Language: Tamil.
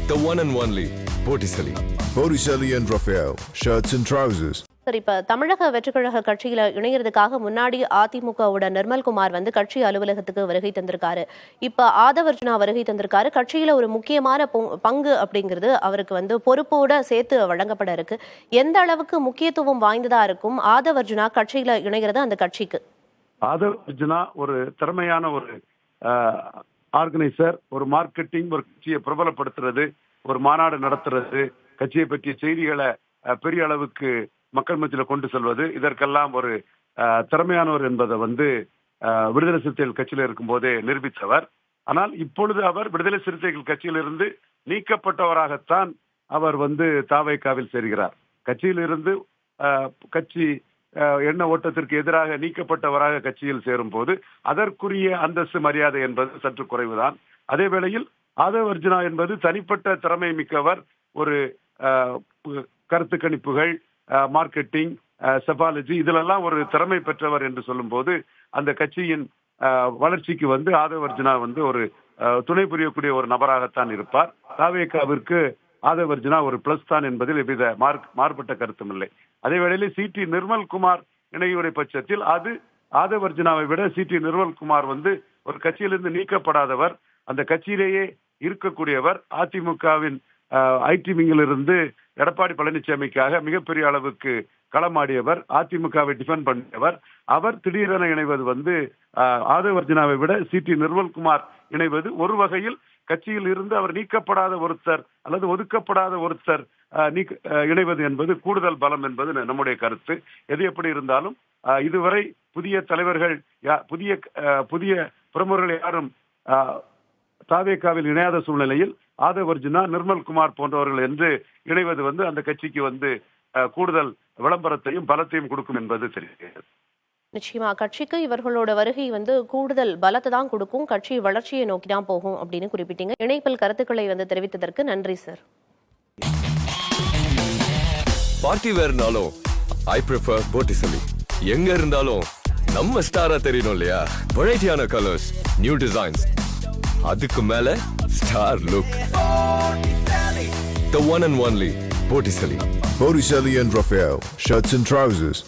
The one and only Botticelli. Botticelli and Raphael, shirts and trousers. சரி, இப்ப தமிழக வெற்றிக்கழக கட்சியில இணையறதுக்காக முன்னாடி அதிமுகவோட நிர்மல்குமார் வந்து கட்சி அலுவலகத்துக்கு வருகை தந்திருக்காரு. இப்ப ஆதவர்ஜுனா வருகை தந்திருக்காரு. கட்சியில ஒரு முக்கியமான பங்கு அப்படிங்கிறது அவருக்கு வந்து பொறுப்போட சேர்த்து வழங்கப்பட இருக்கு. எந்த அளவுக்கு முக்கியத்துவம் வாய்ந்ததா இருக்கும் ஆதவர்ஜுனா கட்சியில இணைகிறது அந்த கட்சிக்கு? ஆதவர்ஜுனா ஒரு திறமையான ஒரு ஆர்கனைசர், ஒரு மார்க்கெட்டிங், ஒரு கட்சியை பிரபலப்படுத்துறது, ஒரு மாநாடு நடத்துறது, கட்சியை பற்றிய செய்திகளை பெரிய அளவுக்கு மக்கள் மத்தியில் கொண்டு செல்வது, இதற்கெல்லாம் ஒரு திறமையானவர் என்பதை வந்து விடுதலை சிறுத்தைகள் கட்சியில் இருக்கும் போதே நிரூபித்தவர். ஆனால் இப்பொழுது அவர் விடுதலை சிறுத்தைகள் கட்சியிலிருந்து நீக்கப்பட்டவராகத்தான் அவர் வந்து தாவேகாவில் சேர்கிறார். கட்சியிலிருந்து கட்சி எண்ண ஓட்டத்திற்கு எதிராக நீக்கப்பட்டவராக கட்சியில் சேரும் போது அதற்குரிய அந்தஸ்து மரியாதை என்பது சற்று குறைவுதான். அதே வேளையில் ஆதவர்ஜுனா என்பது தனிப்பட்ட திறமை மிக்கவர். ஒரு கருத்து கணிப்புகள், மார்க்கெட்டிங், செபாலஜி, இதிலெல்லாம் ஒரு திறமை பெற்றவர் என்று சொல்லும் போது அந்த கட்சியின் வளர்ச்சிக்கு வந்து ஆதவர்ஜுனா வந்து ஒரு துணை புரியக்கூடிய ஒரு நபராகத்தான் இருப்பார். தாவேகாவிற்கு ஆதவர்ஜுனா ஒரு பிளஸ் தான் என்பதில் எவ்வித மாறுபட்ட கருத்தும் இல்லை. அதே வேளையில் சி.டி. நிர்மல்குமார் இணையுடைய பட்சத்தில் அது ஆதவர்ஜுனாவை விட சி.டி. நிர்மல்குமார் வந்து ஒரு கட்சியிலிருந்து நீக்கப்படாதவர், அந்த கட்சியிலேயே இருக்கக்கூடியவர். அதிமுகவின் ஐடி விங்கிலிருந்து எடப்பாடி பழனிசாமிக்காக மிகப்பெரிய அளவுக்கு களமாடியவர், அதிமுகவை டிஃபெண்ட் பண்ணியவர். அவர் திடீரென இணைவது வந்து ஆதவர்ஜுனாவை விட சி.டி. நிர்மல்குமார் இணைவது ஒரு வகையில் கட்சியில் இருந்து அவர் நீக்கப்படாத ஒருத்தர் அல்லது ஒதுக்கப்படாத ஒருத்தர் இணைவது என்பது கூடுதல் பலம் என்பது நம்முடைய கருத்து. எது எப்படி இருந்தாலும் இதுவரை புதிய தலைவர்கள், புதிய பிரமுகர்கள் யாரும் தாவேகாவில் இணையாத சூழ்நிலையில் ஆதவர்ஜுனா, நிர்மல்குமார் போன்றவர்கள் என்று இணைவது வந்து அந்த கட்சிக்கு வந்து கூடுதல் விளம்பரத்தையும் பலத்தையும் கொடுக்கும் என்பது தெரிகிறது. நிச்சயமா கட்சிக்கு இவர்களோட வருகை வந்து கூடுதல் பலத்தை தான் கொடுக்கும், கட்சி வளர்ச்சியை நோக்கி தான் போகும் அப்படின்னு குறிப்பிட்டீங்க. இணைப்பில் கருத்துக்களை வந்து தெரிவித்ததற்கு நன்றி சார். பார்ட்டி வேர்னாலும் ஐ ப்ரிஃபர் Botticelli. எங்க இருந்தாலும் நம்ம ஸ்டாரா தெரியணும் இல்லையா? வெரைட்டியான கலர்ஸ், நியூ டிசைன்ஸ், அதுக்கு மேல star look. The one and only Botticelli. Botticelli and Raphael, shirts and trousers.